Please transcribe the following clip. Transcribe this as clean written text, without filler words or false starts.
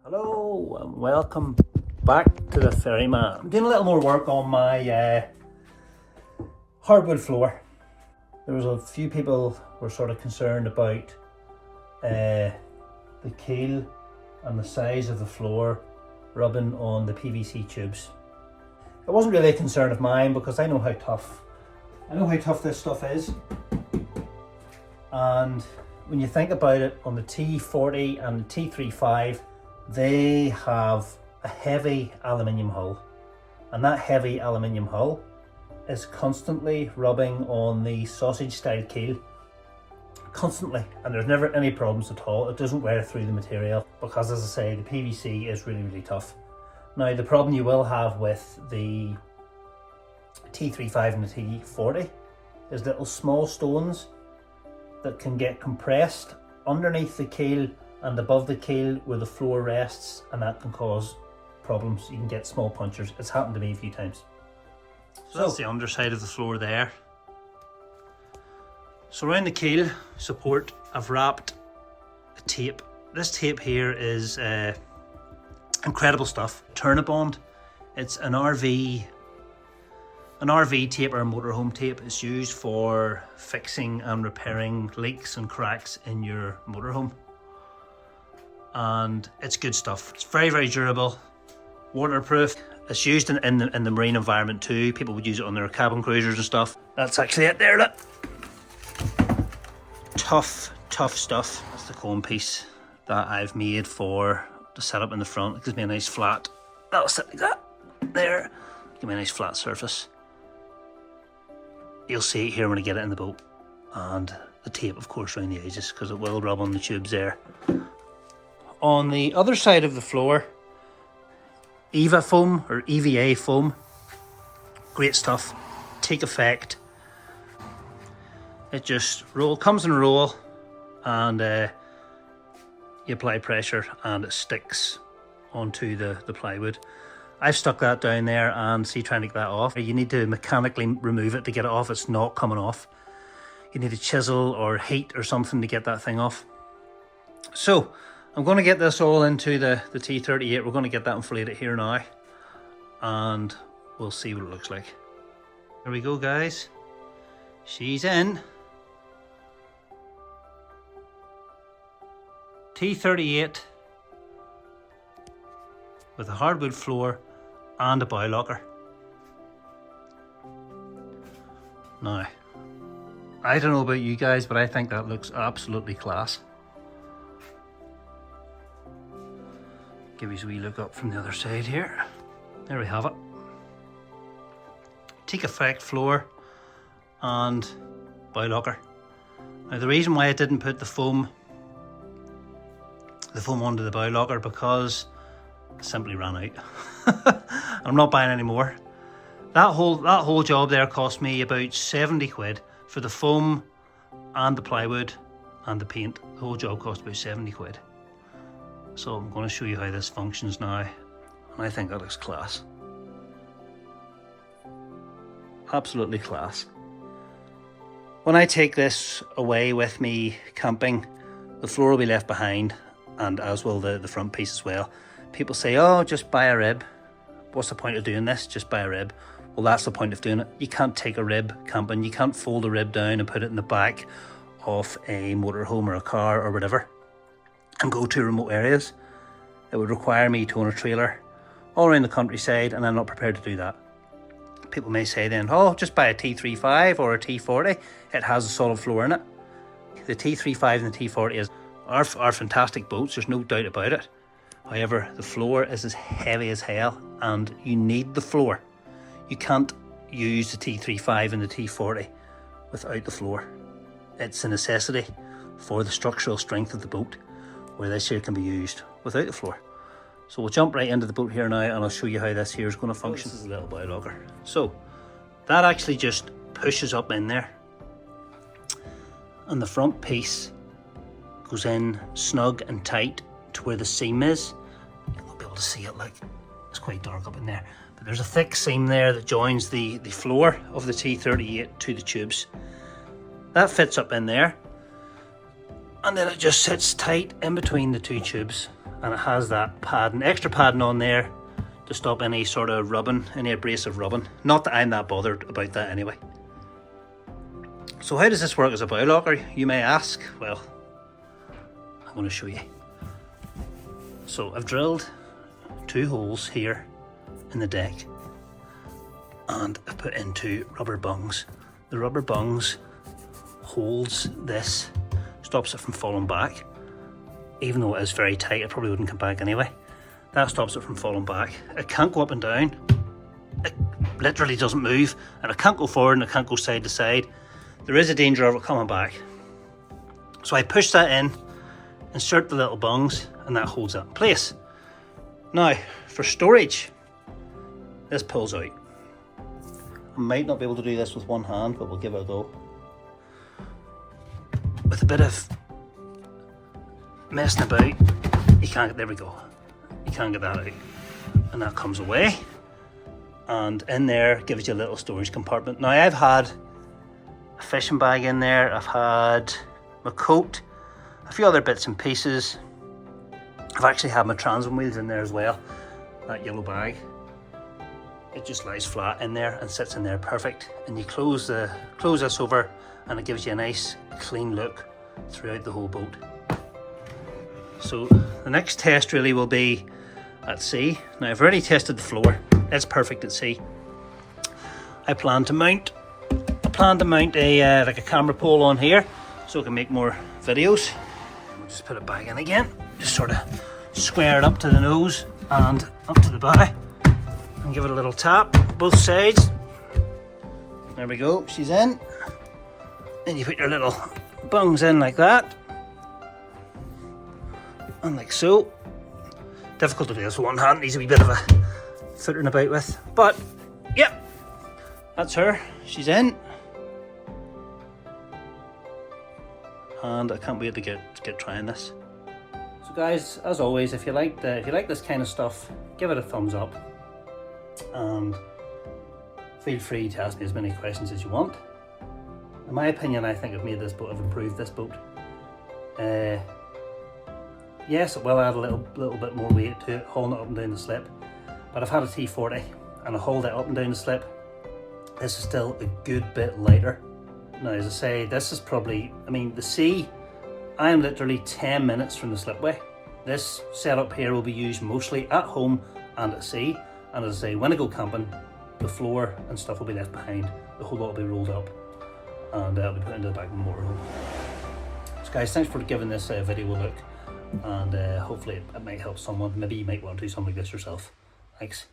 Hello and welcome back to the Ferryman. I'm doing a little more work on my hardwood floor. There was a few people were sort of concerned about the keel and the size of the floor rubbing on the PVC tubes. It wasn't really a concern of mine because I know how tough this stuff is. And when you think about it, on the T40 and the T35, they have a heavy aluminium hull, and that heavy aluminium hull is constantly rubbing on the sausage style keel, constantly, and there's never any problems at all. It doesn't wear through the material because, as I say, the PVC is really tough. Now the problem you will have with the T35 and the T40 is little small stones that can get compressed underneath the keel and above the keel where the floor rests, and that can cause problems. You can get small punctures. It's happened to me a few times. So that's the underside of the floor there. So around the keel support I've wrapped a tape. This tape here is incredible stuff. Turnabond. It's an RV tape or a motorhome tape. It's used for fixing and repairing leaks and cracks in your motorhome. And it's good stuff. It's very durable, waterproof. It's used in the marine environment too. People would use it on their cabin cruisers and stuff. That's actually it there, look. Tough stuff. That's the cone piece that I've made for the setup in the front. It gives me a nice flat, that'll sit like that, there. Give me a nice flat surface. You'll see it here when I get it in the boat. And the tape, of course, around the edges, because it will rub on the tubes there. On the other side of the floor, EVA foam or EVA foam, great stuff, take effect. It just comes in a roll, and you apply pressure and it sticks onto the plywood. I've stuck that down there, and see, trying to get that off, you need to mechanically remove it to get it off. It's not coming off. You need a chisel or heat or something to get that thing off. So I'm going to get this all into the T38. We're going to get that inflated here now, and we'll see what it looks like. There we go, guys. She's in. T38 with a hardwood floor and a bow locker. Now, I don't know about you guys, but I think that looks absolutely class. Give you a wee look up from the other side here. There we have it. Teak effect floor and bow locker. Now the reason why I didn't put the foam onto the bow locker, because I simply ran out. I'm not buying any more. That whole job there cost me about 70 quid for the foam and the plywood and the paint. The whole job cost about 70 quid. So I'm going to show you how this functions now, and I think that looks class. Absolutely class. When I take this away with me camping, the floor will be left behind, and as will the front piece as well. People say, oh, just buy a rib. What's the point of doing this? Just buy a rib. Well, that's the point of doing it. You can't take a rib camping. You can't fold a rib down and put it in the back of a motorhome or a car or whatever and go to remote areas. It would require me to own a trailer all around the countryside, and I'm not prepared to do that. People may say then, oh, just buy a T35 or a T40. It has a solid floor in it. The T35 and the T40 are fantastic boats, there's no doubt about it. However, the floor is as heavy as hell, and you need the floor. You can't use the T35 and the T40 without the floor. It's a necessity for the structural strength of the boat, where this here can be used without the floor. So we'll jump right into the boat here now, and I'll show you how this here is going to function. This is a little bow locker. So that actually just pushes up in there, and the front piece goes in snug and tight to where the seam is. You'll be able to see it, like, it's quite dark up in there, but there's a thick seam there that joins the floor of the T38 to the tubes. That fits up in there, and then it just sits tight in between the two tubes, and it has that padding, extra padding on there to stop any sort of rubbing, any abrasive rubbing. Not that I'm that bothered about that anyway. So how does this work as a bow locker, you may ask? Well, I'm going to show you. So I've drilled 2 holes here in the deck, and I've put in 2 rubber bungs. The rubber bungs holds this, stops it from falling back. Even though it is very tight, it probably wouldn't come back anyway. That stops it from falling back. It can't go up and down. It literally doesn't move, and it can't go forward and it can't go side to side. There is a danger of it coming back. So I push that in, insert the little bungs, and that holds that in place. Now, for storage, this pulls out. I might not be able to do this with one hand, but we'll give it a go. With a bit of messing about, you can't get, there we go. You can't get that out. And that comes away. And in there gives you a little storage compartment. Now I've had a fishing bag in there, I've had my coat, a few other bits and pieces. I've actually had my transom wheels in there as well, that yellow bag. It just lies flat in there and sits in there perfect. And you close this over and it gives you a nice clean look throughout the whole boat. So the next test really will be at sea. Now I've already tested the floor, it's perfect at sea. I plan to mount a like a camera pole on here so I can make more videos. I'll just put it back in again, just sort of square it up to the nose and up to the bow and give it a little tap both sides. There we go, she's in. Then you put your little bungs in like that and like so. Difficult to do this with one hand, needs a wee bit of a footering about with, but yep, that's her, she's in. And I can't wait to get trying this. So guys, as always, if you like this kind of stuff, give it a thumbs up and feel free to ask me as many questions as you want. In my opinion, I think I've improved this boat. Yes, it will add a little bit more weight to it, hauling it up and down the slip, but I've had a T40 and I hauled it up and down the slip. This is still a good bit lighter. Now, as I say, this is probably, I mean, the sea, I am literally 10 minutes from the slipway. This setup here will be used mostly at home and at sea. And as I say, when I go camping, the floor and stuff will be left behind. The whole lot will be rolled up and it'll be put into the back of the motorhome. So guys, thanks for giving this video a look, and hopefully it might help someone. Maybe you might want to do something like this yourself. Thanks.